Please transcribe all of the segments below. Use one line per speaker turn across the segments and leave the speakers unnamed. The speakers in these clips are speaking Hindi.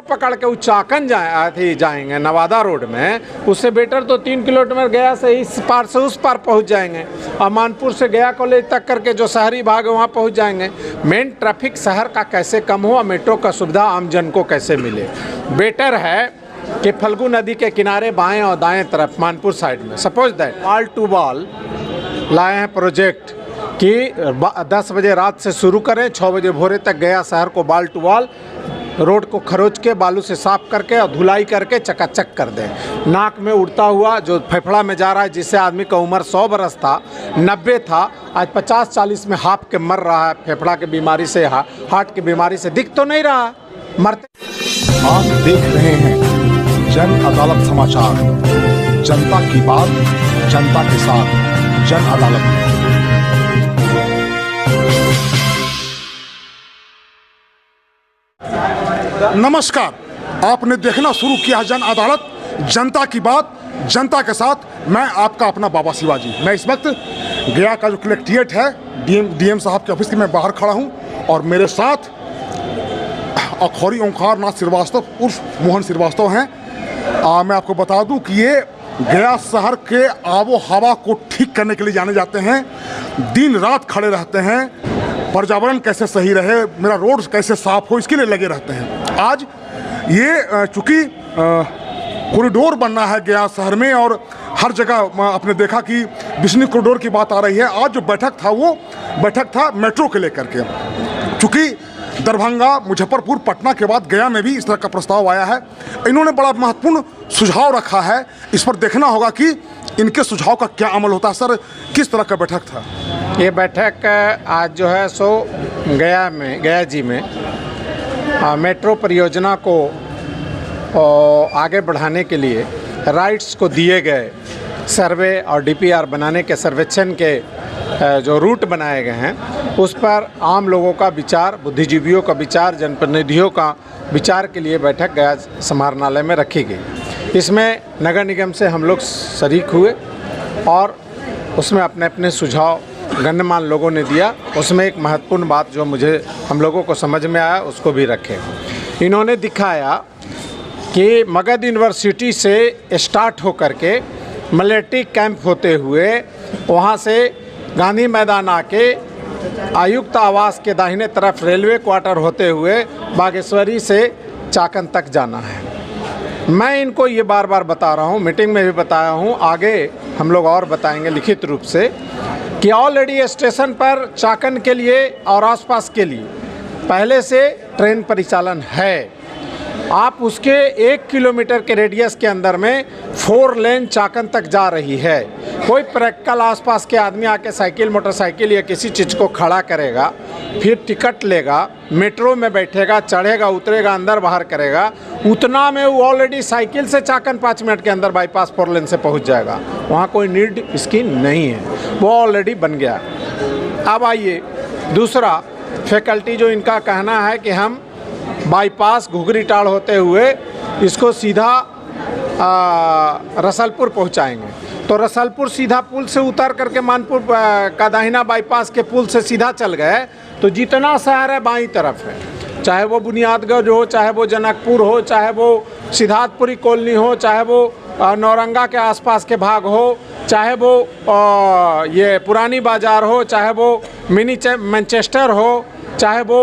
पकड़ के उच्चाकन जाएंगे नवादा रोड में, उससे बेटर तो 3 किलोमीटर गया से इस पार से उस पार पहुंच जाएंगे और मानपुर से गया कॉलेज तक करके जो शहरी भाग है वहाँ पहुंच जाएंगे। मेन ट्रैफिक शहर का कैसे कम हो और मेट्रो का सुविधा आम जन को कैसे मिले। बेटर है कि फल्गु नदी के किनारे बाएं और दाएं तरफ मानपुर साइड में suppose that wall to wall लाए हैं प्रोजेक्ट कि 10 बजे रात से शुरू करें, 6 बजे भोरे तक गया शहर को वॉल टू वॉल रोड को खरोच के बालू से साफ करके और धुलाई करके चकाचक कर दें। नाक में उड़ता हुआ जो फेफड़ा में जा रहा है, जिससे आदमी का उम्र 100 बरस था, 90 था, आज 50-40 में हाफ के मर रहा है फेफड़ा की बीमारी से, हार्ट की बीमारी से। दिख तो नहीं रहा, मरते।
आप देख रहे हैं जन अदालत समाचार, जनता की बात जनता के साथ, जन अदालत। नमस्कार, आपने देखना शुरू किया जन अदालत, जनता की बात जनता के साथ। मैं आपका अपना बाबा शिवाजी। मैं इस वक्त गया का जो कलेक्ट्रेट है, डीएम साहब के ऑफिस के मैं बाहर खड़ा हूं और मेरे साथ अखौरी ओंकार नाथ श्रीवास्तव उर्फ मोहन श्रीवास्तव हैं। मैं आपको बता दूं कि ये गया शहर के आबो हवा को ठीक करने के लिए जाने जाते हैं, दिन रात खड़े रहते हैं, पर्यावरण कैसे सही रहे, मेरा रोड कैसे साफ हो, इसके लिए लगे रहते हैं। आज ये चूँकि कॉरिडोर बनना है गया शहर में और हर जगह आपने देखा कि बिजली कॉरिडोर की बात आ रही है। आज जो बैठक था वो बैठक था मेट्रो के लेकर के। चूँकि दरभंगा, मुजफ्फरपुर, पटना के बाद गया में भी इस तरह का प्रस्ताव आया है। इन्होंने बड़ा महत्वपूर्ण सुझाव रखा है, इस पर देखना होगा कि इनके सुझाव का क्या अमल होता है। सर, किस तरह का बैठक था
ये? बैठक आज जो है सो गया जी में मेट्रो परियोजना को आगे बढ़ाने के लिए राइट्स को दिए गए सर्वे और डीपीआर बनाने के सर्वेक्षण के जो रूट बनाए गए हैं, उस पर आम लोगों का विचार, बुद्धिजीवियों का विचार, जनप्रतिनिधियों का विचार के लिए बैठक गया समाहरणालय में रखी गई। इसमें नगर निगम से हम लोग शरीक हुए और उसमें अपने अपने सुझाव गणमान्य लोगों ने दिया। उसमें एक महत्वपूर्ण बात जो हम लोगों को समझ में आया उसको भी रखें। इन्होंने दिखाया कि मगध यूनिवर्सिटी से स्टार्ट होकर के मलेटी कैंप होते हुए वहाँ से गांधी मैदान आके आयुक्त आवास के दाहिने तरफ रेलवे क्वार्टर होते हुए बागेश्वरी से चाकन तक जाना है। मैं इनको ये बार बार बता रहा हूँ, मीटिंग में भी बताया हूँ, आगे हम लोग और बताएंगे लिखित रूप से कि ऑलरेडी स्टेशन पर चाकन के लिए और आसपास के लिए पहले से ट्रेन परिचालन है। आप उसके 1 किलोमीटर के रेडियस के अंदर में 4 लेन चाकन तक जा रही है। कोई प्रैक्टिकल आसपास के आदमी आके साइकिल, मोटरसाइकिल या किसी चीज़ को खड़ा करेगा, फिर टिकट लेगा, मेट्रो में बैठेगा, चढ़ेगा, उतरेगा, अंदर बाहर करेगा, उतना में वो ऑलरेडी साइकिल से चाकन 5 मिनट के अंदर बाईपास 4 लेन से पहुंच जाएगा। वहाँ कोई नीड इसकी नहीं है, वो ऑलरेडी बन गया। अब आइए दूसरा फैकल्टी जो इनका कहना है कि हम बाईपास घुघरी टाड़ होते हुए इसको सीधा रसलपुर पहुंचाएंगे, तो रसलपुर सीधा पुल से उतर करके मानपुर का दाहिना बाईपास के पुल से सीधा चल गए तो जितना शहर है बाईं तरफ है, चाहे वो बुनियादगंज हो, चाहे वो जनकपुर हो, चाहे वो सिद्धार्थपुरी कॉलोनी हो, चाहे वो नौरंगा के आसपास के भाग हो, चाहे वो ये पुरानी बाज़ार हो, चाहे वो मिनी मैनचेस्टर हो, चाहे वो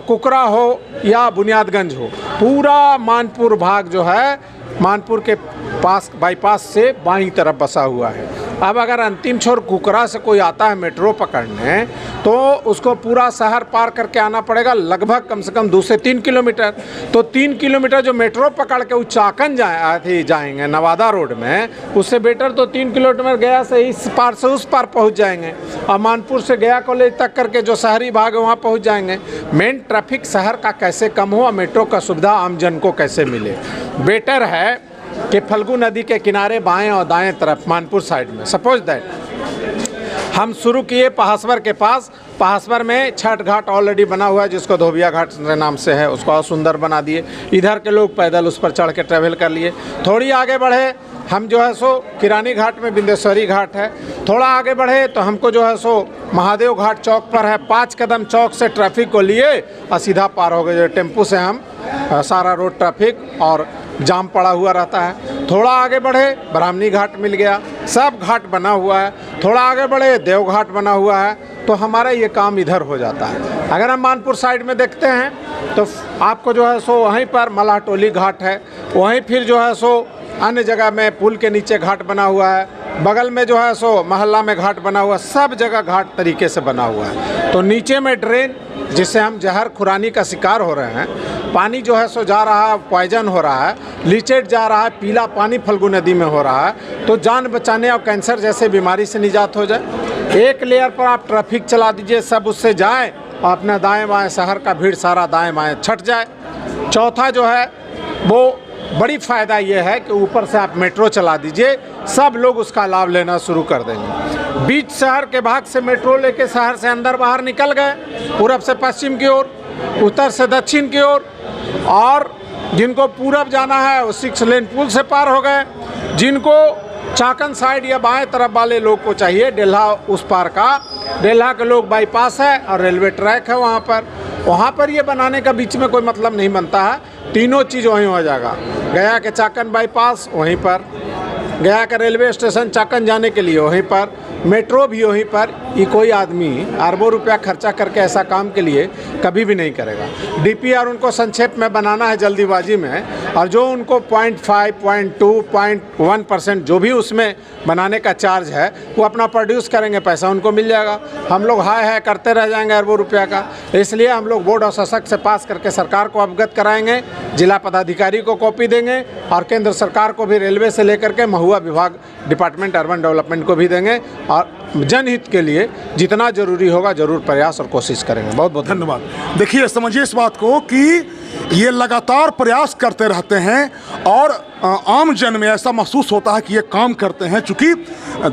कुकरा हो या बुनियादगंज हो, पूरा मानपुर भाग जो है मानपुर के पास बाईपास से बाईं तरफ बसा हुआ है। अब अगर अंतिम छोर कुकरा से कोई आता है मेट्रो पकड़ने तो उसको पूरा शहर पार करके आना पड़ेगा, लगभग कम से कम 2 से 3 किलोमीटर। तो 3 किलोमीटर जो मेट्रो पकड़ के उच्चाकन जाएंगे नवादा रोड में, उससे बेटर तो 3 किलोमीटर गया से इस पार से उस पार पहुंच जाएंगे और मानपुर से गया कॉलेज तक करके जो शहरी भाग है वहाँ पहुँच जाएंगे। मेन ट्रैफिक शहर का कैसे कम हो और मेट्रो का सुविधा आम जन को कैसे मिले। बेटर है कि फल्गु नदी के किनारे बाएं और दाएं तरफ मानपुर साइड में सपोज दैट हम शुरू किए पहासवर के पास। पहासवर में छठ घाट ऑलरेडी बना हुआ है जिसको धोबिया घाट के नाम से है, उसको और सुंदर बना दिए। इधर के लोग पैदल उस पर चढ़ के ट्रैवल कर लिए। थोड़ी आगे बढ़े हम जो है सो किरानी घाट में बिंदेश्वरी घाट है। थोड़ा आगे बढ़े तो हमको जो है सो महादेव घाट चौक पर है। 5 कदम चौक से ट्रैफिक को लिए और सीधा पार हो गए। जो टेम्पू से हम सारा रोड ट्रैफिक और जाम पड़ा हुआ रहता है। थोड़ा आगे बढ़े ब्राह्मणी घाट मिल गया, सब घाट बना हुआ है। थोड़ा आगे बढ़े देवघाट बना हुआ है, तो हमारा ये काम इधर हो जाता है। अगर हम मानपुर साइड में देखते हैं तो आपको जो है सो वहीं पर मलाटोली घाट है, वहीं फिर जो है सो अन्य जगह में पुल के नीचे घाट बना हुआ है, बगल में जो है सो मोहल्ला में घाट बना हुआ है, सब जगह घाट तरीके से बना हुआ है। तो नीचे में ड्रेन जिससे हम जहर खुरानी का शिकार हो रहे हैं, पानी जो है सो जा रहा है, पॉइजन हो रहा है, लीचेट जा रहा है, पीला पानी फल्गु नदी में हो रहा है। तो जान बचाने और कैंसर जैसे बीमारी से निजात हो जाए। एक लेयर पर आप ट्रैफिक चला दीजिए, सब उससे जाए और अपना दाएं बाएं शहर का भीड़ सारा दाएं बाएं छट जाए। चौथा जो है वो बड़ी फ़ायदा ये है कि ऊपर से आप मेट्रो चला दीजिए, सब लोग उसका लाभ लेना शुरू कर देंगे। बीच शहर के भाग से मेट्रो लेके शहर से अंदर बाहर निकल गए, पूरब से पश्चिम की ओर, उत्तर से दक्षिण की ओर, और जिनको पूरब जाना है वो 6 लेन पुल से पार हो गए। जिनको चाकन साइड या बाएं तरफ वाले लोग को चाहिए डेल्हा उस पार का, डेल्हा के लोग बाईपास है और रेलवे ट्रैक है वहाँ पर ये बनाने का बीच में कोई मतलब नहीं बनता है। तीनों चीज़ वहीं हो जाएगा। गया के चाकन बाईपास वहीं पर, गया का रेलवे स्टेशन चाकन जाने के लिए वहीं पर, मेट्रो भी वहीं पर। ये कोई आदमी अरबों रुपया खर्चा करके ऐसा काम के लिए कभी भी नहीं करेगा। डीपीआर उनको संक्षेप में बनाना है जल्दीबाजी में, और जो उनको 0.5, 0.2, 0.1% जो भी उसमें बनाने का चार्ज है वो अपना प्रोड्यूस करेंगे, पैसा उनको मिल जाएगा। हम लोग हाय करते रह जाएंगे अरबों रुपया का। इसलिए हम लोग बोर्ड ऑफ सशक्त से पास करके सरकार को अवगत कराएंगे, जिला पदाधिकारी को कॉपी देंगे, और केंद्र सरकार को भी रेलवे से लेकर के महुआ विभाग डिपार्टमेंट अर्बन डेवलपमेंट को भी देंगे, और जनहित के लिए जितना जरूरी होगा जरूर प्रयास और कोशिश करेंगे। बहुत बहुत
धन्यवाद। देखिए, समझिए इस बात को कि ये लगातार प्रयास करते रहते हैं, और आम जन में ऐसा महसूस होता है कि ये काम करते हैं। चूँकि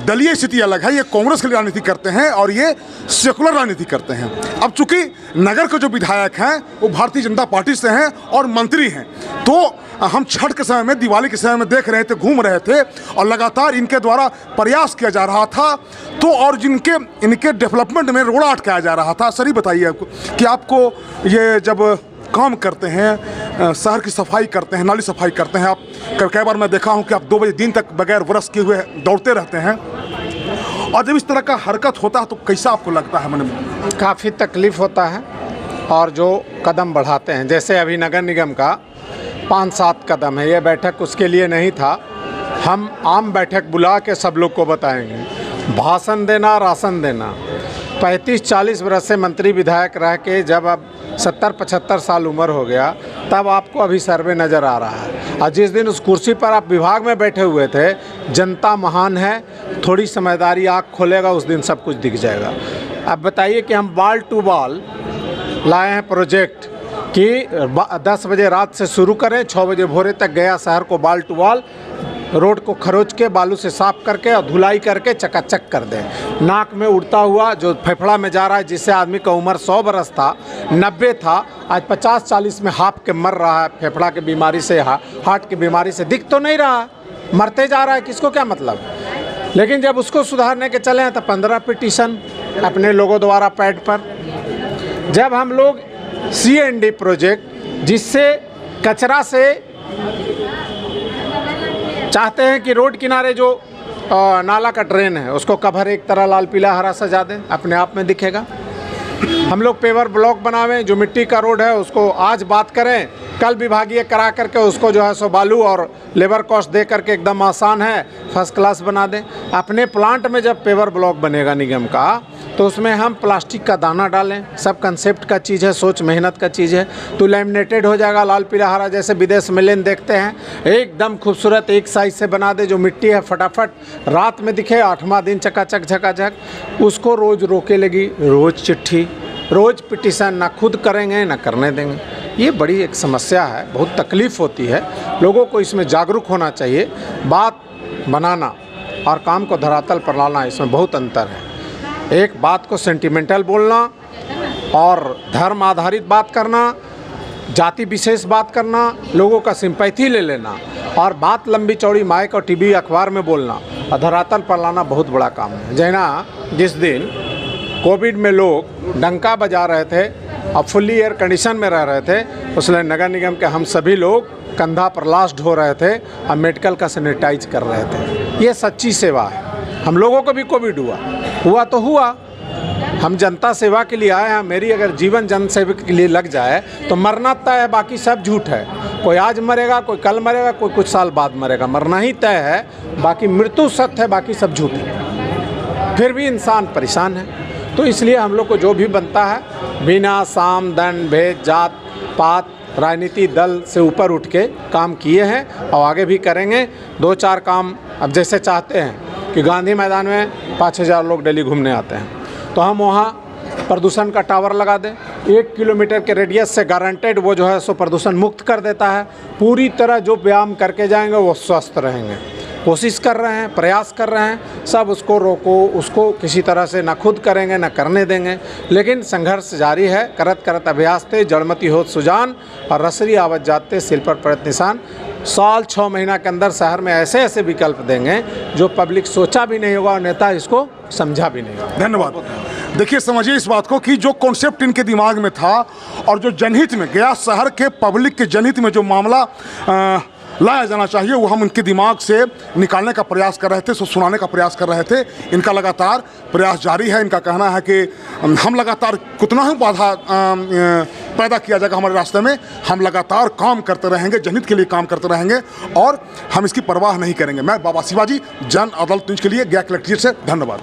दलीय स्थिति अलग है, ये कांग्रेस की राजनीति करते हैं और ये सेकुलर राजनीति करते हैं। अब चूँकि नगर के जो विधायक हैं वो भारतीय जनता पार्टी से हैं और मंत्री हैं, तो हम छठ के समय में, दिवाली के समय में देख रहे थे, घूम रहे थे, और लगातार इनके द्वारा प्रयास किया जा रहा था। तो और इनके डेवलपमेंट में रोड़ा अटकाया जा रहा था। सर ही बताइए आपको कि आपको ये जब काम करते हैं, शहर की सफाई करते हैं, नाली सफाई करते हैं, आप कई बार मैं देखा हूं कि आप 2 बजे दिन तक बगैर ब्रश किए हुए दौड़ते रहते हैं, और जब इस तरह का हरकत होता है तो कैसा आपको लगता है मन में?
काफ़ी तकलीफ़ होता है। और जो कदम बढ़ाते हैं, जैसे अभी नगर निगम का 5-7 कदम है, ये बैठक उसके लिए नहीं था। हम आम बैठक बुला के सब लोग को बताएंगे। भाषण देना, राशन देना, 35-40 वर्ष से मंत्री विधायक रह के जब अब 70-75 साल उम्र हो गया, तब आपको अभी सर्वे नज़र आ रहा है। और जिस दिन उस कुर्सी पर आप विभाग में बैठे हुए थे, जनता महान है, थोड़ी समझदारी आँख खोलेगा, उस दिन सब कुछ दिख जाएगा। अब बताइए कि हम बाल टू बाल लाए हैं प्रोजेक्ट कि 10 बजे रात से शुरू करें, 6 बजे भोरे तक गया शहर को बाल टू बाल रोड को खरोच के बालू से साफ करके और धुलाई करके चकाचक कर दें। नाक में उड़ता हुआ जो फेफड़ा में जा रहा है, जिससे आदमी का उम्र 100 बरस था, 90 था, आज 50-40 में हाँफ के मर रहा है। फेफड़ा की बीमारी से, हार्ट की बीमारी से दिख तो नहीं रहा, मरते जा रहा है, किसको क्या मतलब। लेकिन जब उसको सुधारने के चले हैं तो 15 पिटीशन अपने लोगों द्वारा पैड पर। जब हम लोग CND प्रोजेक्ट, जिससे कचरा से चाहते हैं कि रोड किनारे जो नाला का ड्रेन है उसको कवर एक तरह लाल पीला हरा सजा दें, अपने आप में दिखेगा। हम लोग पेवर ब्लॉक बनावें, जो मिट्टी का रोड है उसको आज बात करें, कल विभागीय करा करके उसको जो है सो बालू और लेबर कॉस्ट दे करके एकदम आसान है, फर्स्ट क्लास बना दें। अपने प्लांट में जब पेवर ब्लॉक बनेगा निगम का, तो उसमें हम प्लास्टिक का दाना डालें। सब कंसेप्ट का चीज़ है, सोच मेहनत का चीज़ है। तो लैमिनेटेड हो जाएगा, लाल पीला हरा, जैसे विदेश में लेन देखते हैं, एकदम खूबसूरत एक साइज से बना दे। जो मिट्टी है फटाफट रात में दिखे, 8वां दिन चकाचक झकाझक। उसको रोज़ रोके लगी, रोज़ चिट्ठी, रोज़ पिटीशन, ना खुद करेंगे ना करने देंगे। ये बड़ी एक समस्या है, बहुत तकलीफ़ होती है। लोगों को इसमें जागरूक होना चाहिए। बात बनाना और काम को धरातल पर लाना, इसमें बहुत अंतर है। एक बात को सेंटिमेंटल बोलना और धर्म आधारित बात करना, जाति विशेष बात करना, लोगों का सिंपैथी ले लेना, और बात लंबी चौड़ी माइक और टीवी अखबार में बोलना और धरातल पर लाना बहुत बड़ा काम है। जैना जिस दिन कोविड में लोग डंका बजा रहे थे अब फुल्ली एयर कंडीशन में रह रहे थे, उसलिए नगर निगम के हम सभी लोग कंधा पर लाश ढो रहे थे और मेडिकल का सैनिटाइज कर रहे थे। ये सच्ची सेवा है। हम लोगों को भी कोविड हुआ तो हुआ, हम जनता सेवा के लिए आए हैं। मेरी अगर जीवन जन सेवा के लिए लग जाए तो मरना तय है, बाकी सब झूठ है। कोई आज मरेगा, कोई कल मरेगा, कोई कुछ साल बाद मरेगा, मरना ही तय है, बाकी मृत्यु सत्य है, बाकी सब झूठ है। फिर भी इंसान परेशान है। तो इसलिए हम लोग को जो भी बनता है, बिना साम दंड भेद जात पात राजनीति दल से ऊपर उठ के काम किए हैं और आगे भी करेंगे। 2-4 काम अब जैसे चाहते हैं कि गांधी मैदान में 5,000 लोग डेली घूमने आते हैं, तो हम वहाँ प्रदूषण का टावर लगा दें। 1 किलोमीटर के रेडियस से गारंटेड वो जो है सो प्रदूषण मुक्त कर देता है। पूरी तरह जो व्यायाम करके जाएंगे वो स्वस्थ रहेंगे। कोशिश कर रहे हैं, प्रयास कर रहे हैं, सब उसको रोको, उसको किसी तरह से ना खुद करेंगे ना करने देंगे, लेकिन संघर्ष जारी है। करत करत अभ्यास थे जड़मती होत सुजान और रसरी आवत जाते सिल पर पड़त निशान। साल 6 महीना के अंदर शहर में ऐसे ऐसे विकल्प देंगे जो पब्लिक सोचा भी नहीं होगा और नेता इसको समझा भी नहीं होगा।
धन्यवाद। देखिए, समझिए इस बात को कि जो कॉन्सेप्ट इनके दिमाग में था और जो जनहित में गया शहर के पब्लिक के जनहित में जो मामला लाया जाना चाहिए वो हम इनके दिमाग से निकालने का प्रयास कर रहे थे, सुनाने का प्रयास कर रहे थे। इनका लगातार प्रयास जारी है। इनका कहना है कि हम लगातार कितना ही बाधा पैदा किया जाएगा हमारे रास्ते में, हम लगातार काम करते रहेंगे, जनहित के लिए काम करते रहेंगे और हम इसकी परवाह नहीं करेंगे। मैं बाबा शिवाजी, जन अदालत न्यूज़ के लिए गया कलेक्ट्रेट से। धन्यवाद।